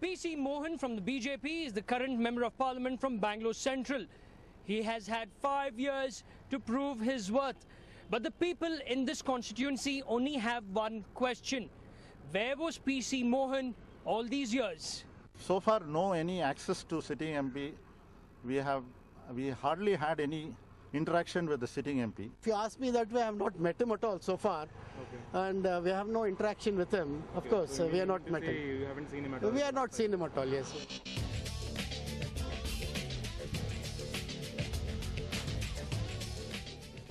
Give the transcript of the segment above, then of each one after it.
PC Mohan from the BJP is the current Member of Parliament from Bangalore Central. He has had 5 years to prove his worth. But the people in this constituency only have one question. Where was PC Mohan all these years? So far, no any access to sitting MP. We hardly had any interaction with the sitting MP. If you ask me that way, I have not met him at all so far. Okay. And we have no interaction with him. Of course, so we have not met him. You haven't seen him at all? We have not seen him at all, yes.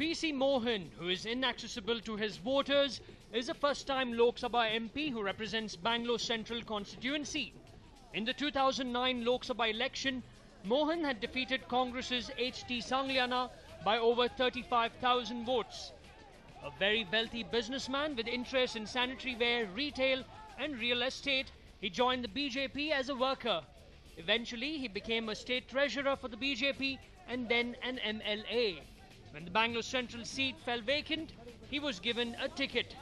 PC Mohan, who is inaccessible to his voters, is a first-time Lok Sabha MP who represents Bangalore Central constituency. In the 2009 Lok Sabha election, Mohan had defeated Congress's H.T. Sangliana by over 35,000 votes. A very wealthy businessman with interests in sanitary ware, retail and real estate, he joined the BJP as a worker. Eventually, he became a state treasurer for the BJP and then an MLA. When the Bangalore Central seat fell vacant, he was given a ticket.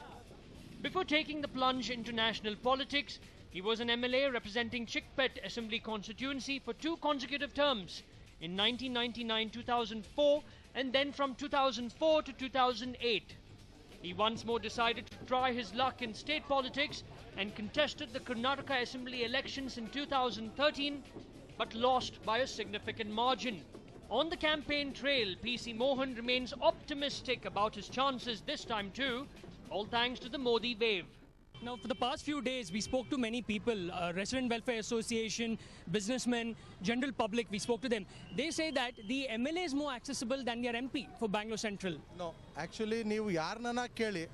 Before taking the plunge into national politics, he was an MLA representing Chikpet Assembly constituency for 2 consecutive terms in 1999-2004 and then from 2004 to 2008. He once more decided to try his luck in state politics and contested the Karnataka Assembly elections in 2013 but lost by a significant margin. On the campaign trail, PC Mohan remains optimistic about his chances this time too, all thanks to the Modi wave. Now, for the past few days, we spoke to many people, Resident Welfare Association, businessmen, general public, we spoke to them. They say that the MLA is more accessible than their MP for Bangalore Central. No, actually, ನೀವು ಯಾರನ್ನ ಕೇಳಿ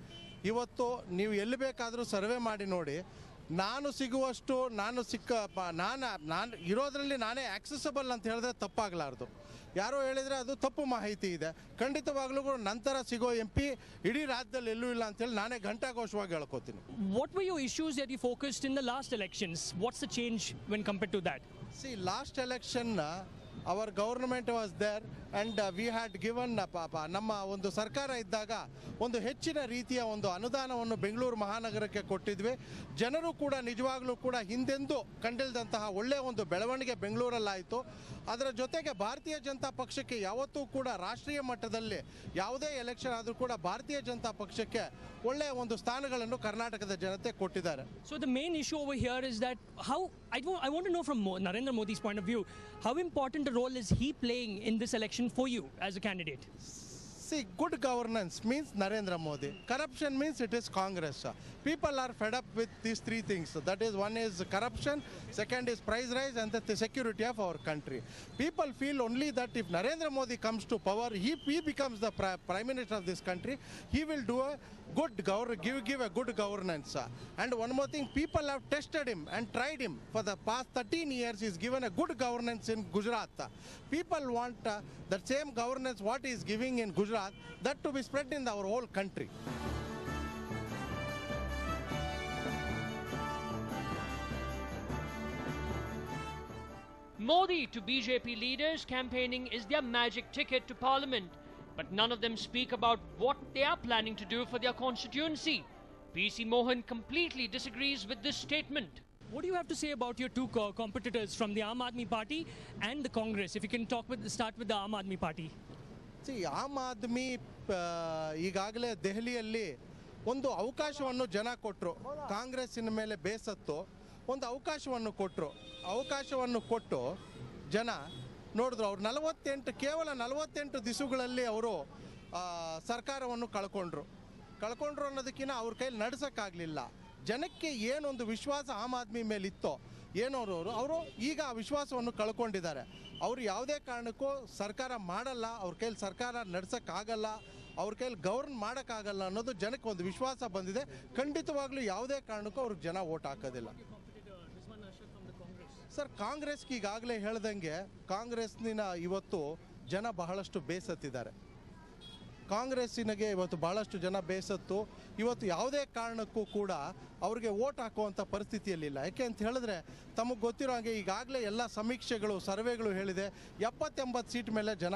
ಇವತ್ತು ನೀವು ಎಲ್ಲಿ ಬೇಕಾದರೂ survey ಮಾಡಿ ನೋಡಿ ನಾನು ಸಿಗುವಷ್ಟು ನಾನು ಇರೋದ್ರಲ್ಲಿ ನಾನೇ ಆಕ್ಸೆಸಬಲ್ ಅಂತ ಹೇಳಿದ್ರೆ ತಪ್ಪಾಗಲಾರ್ದು ಯಾರೋ ಹೇಳಿದ್ರೆ ಅದು ತಪ್ಪು ಮಾಹಿತಿ ಇದೆ ಖಂಡಿತವಾಗ್ಲೂ ನಂತರ ಸಿಗೋ MP ಇಡೀ ರಾಜ್ಯದಲ್ಲಿ ಎಲ್ಲೂ ಇಲ್ಲ ಅಂತ ಹೇಳಿ ನಾನೇ ಘಂಟಾಘೋಷವಾಗಿ ಹೇಳ್ಕೊತೀನಿ. What were your issues that you focused in the last elections? What's the change when compared to that? See, last election our government was there and we had given ನಮ್ಮ ಒಂದು ಸರ್ಕಾರ ಇದ್ದಾಗ ಒಂದು ಹೆಚ್ಚಿನ ರೀತಿಯ ಒಂದು ಅನುದಾನವನ್ನು ಬೆಂಗಳೂರು ಮಹಾನಗರಕ್ಕೆ ಕೊಟ್ಟಿದ್ವಿ. ಜನರು ಕೂಡ ನಿಜವಾಗ್ಲೂ ಕೂಡ ಹಿಂದೆಂದೂ ಕಂಡಿಲ್ಲದಂತಹ ಒಳ್ಳೆಯ ಒಂದು ಬೆಳವಣಿಗೆ ಬೆಂಗಳೂರಲ್ಲಾಯಿತು. ಅದರ ಜೊತೆಗೆ ಭಾರತೀಯ ಜನತಾ ಪಕ್ಷಕ್ಕೆ ಯಾವತ್ತೂ ಕೂಡ ರಾಷ್ಟ್ರೀಯ ಮಟ್ಟದಲ್ಲಿ ಯಾವುದೇ ಎಲೆಕ್ಷನ್ ಆದರೂ ಕೂಡ ಭಾರತೀಯ ಜನತಾ ಪಕ್ಷಕ್ಕೆ ಒಳ್ಳೆಯ ಒಂದು ಸ್ಥಾನಗಳನ್ನು ಕರ್ನಾಟಕದ ಜನತೆ ಕೊಟ್ಟಿದ್ದಾರೆ. So the main issue over here is that I want to know from Narendra Modi's point of view, how important a role is he playing in this election for you as a candidate? See, good governance means Narendra Modi. Corruption means it is Congress. People are fed up with these 3 things. That is, one is corruption, second is price rise, and the security of our country. People feel only that if Narendra Modi comes to power, he becomes the Prime Minister of this country, he will do a good give a good governance. And one more thing, people have tested him and tried him. For the past 13 years, he's given a good governance in Gujarat. People want that same governance what he is giving in Gujarat, that to be spread in our whole country. Modi to BJP leaders campaigning is their magic ticket to parliament, but none of them speak about what they are planning to do for their constituency. PC Mohan completely disagrees with this statement. What do you have to say about your 2 competitors from the Aam Aadmi Party and the Congress? If you can start with the Aam Aadmi Party. See, Aam Aadmi ಈಗಾಗಲೇ ದೆಹಲಿಯಲ್ಲಿ ಒಂದು ಅವಕಾಶವನ್ನು ಜನ ಕೊಟ್ಟರು. ಕಾಂಗ್ರೆಸ್ಸಿನ ಮೇಲೆ ಬೇಸತ್ತು ಒಂದು ಅವಕಾಶವನ್ನು ಕೊಟ್ಟು ಜನ ನೋಡಿದ್ರು. ಅವ್ರು ಕೇವಲ 48 ದಿವಸಗಳಲ್ಲಿ ಅವರು ಸರ್ಕಾರವನ್ನು ಕಳ್ಕೊಂಡ್ರು ಅನ್ನೋದಕ್ಕಿಂತ ಅವ್ರ ಕೈಲಿ ನಡೆಸೋಕ್ಕಾಗಲಿಲ್ಲ. ಜನಕ್ಕೆ ಏನೊಂದು ವಿಶ್ವಾಸ ಆಮ್ ಆದ್ಮಿ ಮೇಲಿತ್ತೋ ಅವರು ಈಗ ಆ ವಿಶ್ವಾಸವನ್ನು ಕಳ್ಕೊಂಡಿದ್ದಾರೆ. ಅವರು ಯಾವುದೇ ಕಾರಣಕ್ಕೂ ಸರ್ಕಾರ ಮಾಡಲ್ಲ, ಅವ್ರ ಕೈಲಿ ಸರ್ಕಾರ ನಡೆಸೋಕ್ಕಾಗಲ್ಲ, ಅವ್ರ ಕೈಲಿ ಗವರ್ನ್ ಮಾಡೋಕ್ಕಾಗಲ್ಲ ಅನ್ನೋದು ಜನಕ್ಕೆ ಒಂದು ವಿಶ್ವಾಸ ಬಂದಿದೆ. ಖಂಡಿತವಾಗ್ಲೂ ಯಾವುದೇ ಕಾರಣಕ್ಕೂ ಅವ್ರಿಗೆ ಜನ ಓಟ್ ಹಾಕೋದಿಲ್ಲ. ಸರ್, ಕಾಂಗ್ರೆಸ್ಗೆ ಈಗಾಗಲೇ ಹೇಳ್ದಂಗೆ ಕಾಂಗ್ರೆಸ್ನಿನ ಇವತ್ತು ಜನ ಬಹಳಷ್ಟು ಬೇಸತ್ತಿದ್ದಾರೆ. ಕಾಂಗ್ರೆಸ್ಸಿನಗೆ ಇವತ್ತು ಬಹಳಷ್ಟು ಜನ ಬೇಸತ್ತು ಇವತ್ತು ಯಾವುದೇ ಕಾರಣಕ್ಕೂ ಕೂಡ ಅವ್ರಿಗೆ ಓಟ್ ಹಾಕುವಂಥ ಪರಿಸ್ಥಿತಿಯಲ್ಲಿಲ್ಲ. ಯಾಕೆ ಅಂತ ಹೇಳಿದ್ರೆ ತಮಗೆ ಗೊತ್ತಿರೋ ಹಾಗೆ ಈಗಾಗಲೇ ಎಲ್ಲ ಸಮೀಕ್ಷೆಗಳು ಸರ್ವೆಗಳು ಹೇಳಿದೆ 70-80 ಸೀಟ್ ಮೇಲೆ ಜನ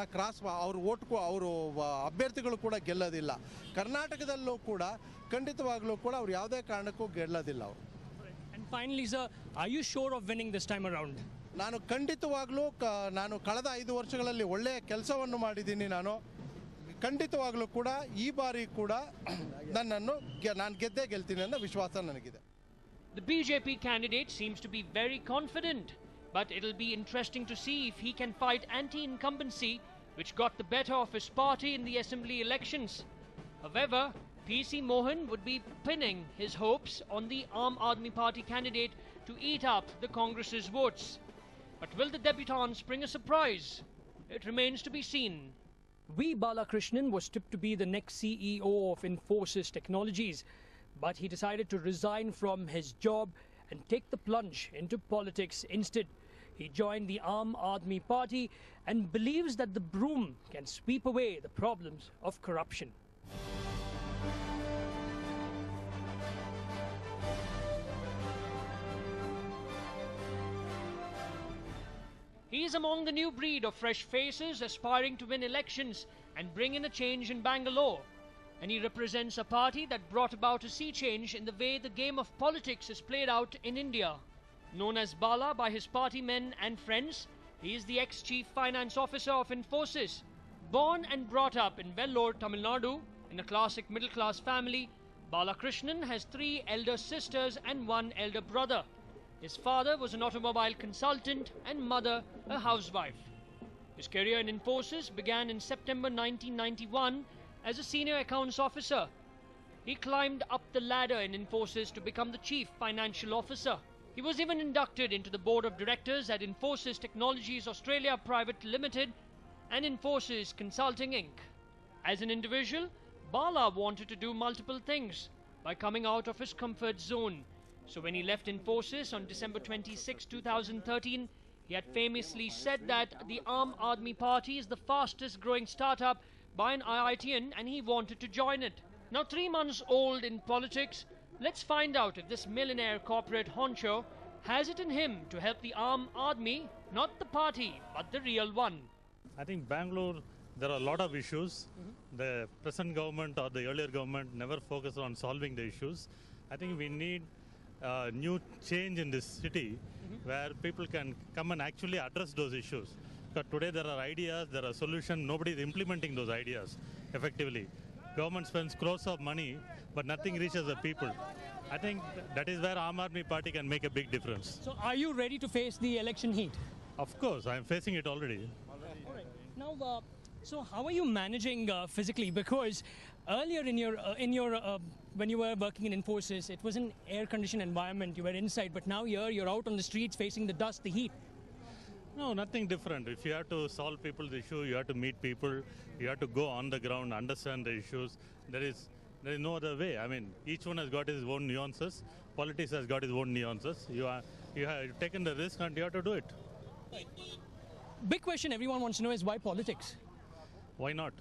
ಅವರು ಅಭ್ಯರ್ಥಿಗಳು ಕೂಡ ಗೆಲ್ಲೋದಿಲ್ಲ. ಕರ್ನಾಟಕದಲ್ಲೂ ಕೂಡ ಖಂಡಿತವಾಗ್ಲೂ ಕೂಡ ಅವ್ರು ಯಾವುದೇ ಕಾರಣಕ್ಕೂ ಗೆಲ್ಲೋದಿಲ್ಲ ಅವರು. And finally, sir, are you sure of winning this time around? ನಾನು ಖಂಡಿತವಾಗ್ಲೂ ನಾನು ಕಳೆದ 5 ವರ್ಷಗಳಲ್ಲಿ ಒಳ್ಳೆಯ ಕೆಲಸವನ್ನು ಮಾಡಿದ್ದೀನಿ. ಖಂಡಿತವಾಗ್ಲೂ ಕೂಡ ಈ ಬಾರಿ ಕೂಡ ನಾನು ಗೆದ್ದೇ ಗೆಲ್ತೀನಿ ಅನ್ನೋ ವಿಶ್ವಾಸ ನನಗಿದೆ. The BJP candidate seems to be very confident, but it'll be interesting to see if he can fight anti-incumbency, which got the better of his party in the assembly elections. However, PC Mohan would be pinning his hopes on the Aam Aadmi Party candidate to eat up the Congress's votes. But will the debutants bring a surprise? It remains to be seen. V. Balakrishnan was tipped to be the next CEO of Infosys Technologies, but he decided to resign from his job and take the plunge into politics instead. He joined the Aam Aadmi Party and believes that the broom can sweep away the problems of corruption. He is among the new breed of fresh faces aspiring to win elections and bring in a change in Bangalore. And he represents a party that brought about a sea change in the way the game of politics is played out in India. Known as Bala by his party men and friends, he is the ex-chief finance officer of Infosys. Born and brought up in Vellore, Tamil Nadu, in a classic middle-class family, Balakrishnan has 3 elder sisters and 1 elder brother. His father was an automobile consultant and mother a housewife. His career in Infosys began in September 1991 as a senior accounts officer. He climbed up the ladder in Infosys to become the chief financial officer. He was even inducted into the board of directors at Infosys Technologies Australia Private Limited and Infosys Consulting Inc. As an individual, Bala wanted to do multiple things by coming out of his comfort zone. So when he left Infosys on December 26, 2013, he had famously said that the Aam Aadmi Party is the fastest growing startup by an IITian and he wanted to join it. Now 3 months old in politics, let's find out if this millionaire corporate honcho has it in him to help the Aam Aadmi, not the party, but the real one. I think Bangalore, there are a lot of issues. The present government or the earlier government never focused on solving the issues. I think we need a new change in this city where people can come and actually address those issues. Because today there are ideas, there are solutions, nobody is implementing those ideas effectively. Government spends crores of money, but nothing reaches the people. I think that is where Aam Aadmi Party can make a big difference. So are you ready to face the election heat? Of course, I am facing it already. Now, so how are you managing physically? Because earlier in your when you were working in Infosys, it was an air-conditioned environment. You were inside, but now you're out on the streets facing the dust, the heat. No, nothing different. If you have to solve people's issue, you have to meet people, you have to go on the ground, understand the issues. There is no other way. I mean, each one has got his own nuances. Politics has got his own nuances. You have taken the risk and you have to do it. Big question everyone wants to know is why politics? Why not?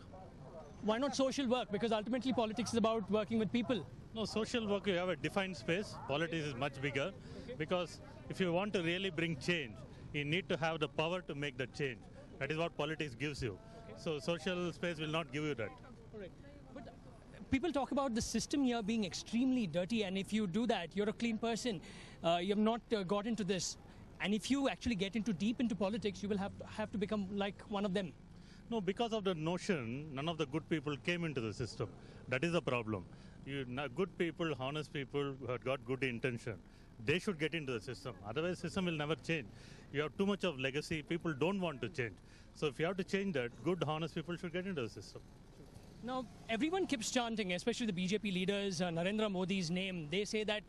Why not social work? Because ultimately politics is about working with people. No, social work, you have a defined space. Politics is much bigger. Because if you want to really bring change, you need to have the power to make that change. That is what politics gives you. So social space will not give you that. Correct. But people talk about the system here being extremely dirty, and if you do that, you're a clean person. You have not got into this. And if you actually get deep into politics, you will have to become like one of them. No, because of the notion, none of the good people came into the system. That is the problem. Good people, honest people who have got good intention, they should get into the system. Otherwise, the system will never change. You have too much of legacy. People don't want to change. So if you have to change that, good, honest people should get into the system. Now, everyone keeps chanting, especially the BJP leaders, Narendra Modi's name. They say that,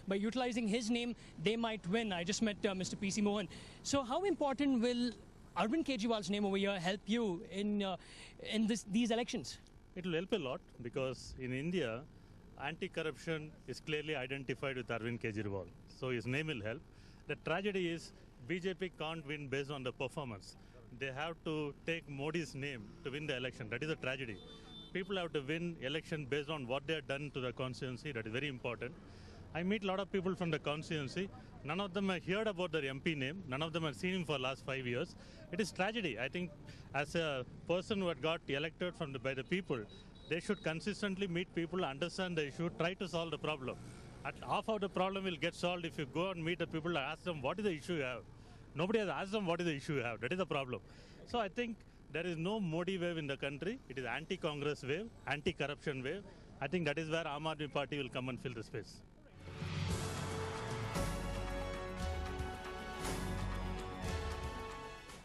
by utilizing his name, they might win. I just met Mr. PC Mohan. So how important will Arvind Kejriwal's name over here help you in these elections? It will help a lot because in India, anti-corruption is clearly identified with Arvind Kejriwal. So his name will help. The tragedy is BJP can't win based on the performance. They have to take Modi's name to win the election. That is a tragedy. People have to win election based on what they have done to the constituency. That is very important. I meet a lot of people from the constituency. None of them have heard about their MP name. None of them have seen him for the last 5 years. It is tragedy. I think as a person who had got elected by the people, they should consistently meet people, understand the issue, try to solve the problem. Half of the problem will get solved if you go and meet the people and ask them what is the issue you have. Nobody has asked them what is the issue you have. That is the problem. So I think there is no Modi wave in the country. It is anti-Congress wave, anti-corruption wave. I think that is where Aam Aadmi Party will come and fill the space.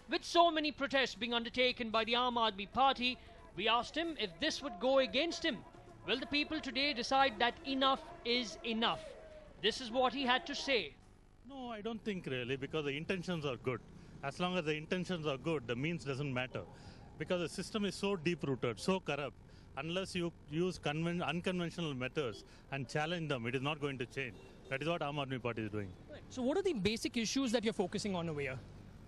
With so many protests being undertaken by the Aam Aadmi Party, we asked him if this would go against him. Will the people today decide that enough is enough? This is what he had to say. No, I don't think really, because the intentions are good. As long as the intentions are good, the means doesn't matter. Because the system is so deep-rooted, so corrupt, unless you use unconventional methods and challenge them, it is not going to change. That is what Aam Aadmi Party is doing. So what are the basic issues that you're focusing on over here?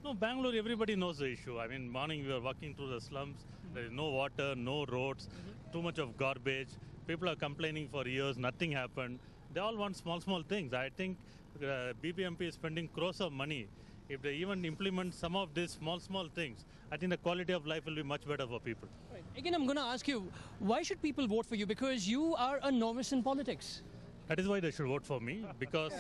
No, Bangalore, everybody knows the issue. I mean, morning we were walking through the slums. There is no water, no roads, too much of garbage. People are complaining for years, nothing happened. They all want small things. I think BBMP is spending crores of money. If they even implement some of these small things, I think the quality of life will be much better for people. Right. Again, I'm going to ask you, why should people vote for you? Because you are a novice in politics. That is why they should vote for me, because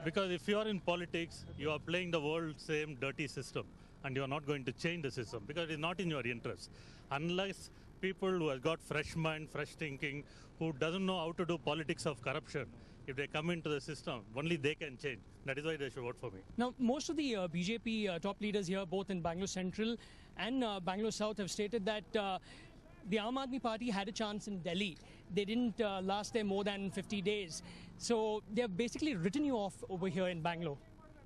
if you are in politics, you are playing the world's same dirty system, and you are not going to change the system, because it is not in your interest. Unless people who have got fresh mind, fresh thinking, who doesn't know how to do politics of corruption, if they come into the system, only they can change. That is why they should vote for me. Now, most of the BJP top leaders here, both in Bangalore Central and Bangalore South, have stated that the Aam Aadmi Party had a chance in Delhi. They didn't last there more than 50 days. So they've basically written you off over here in Bangalore.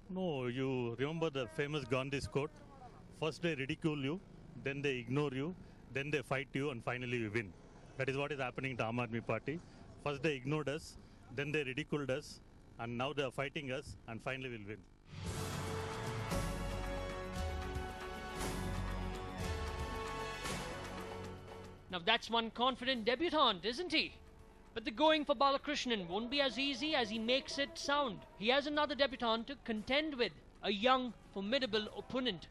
No, you remember the famous Gandhi's quote? First they ridicule you, then they ignore you, then they fight you, and finally we win. That is what is happening to Aam Aadmi Party. First they ignored us, then they ridiculed us, and now they are fighting us, and finally we'll win. Now that's one confident debutant, isn't he? But the going for Balakrishnan won't be as easy as he makes it sound. He has another debutant to contend with, a young, formidable opponent.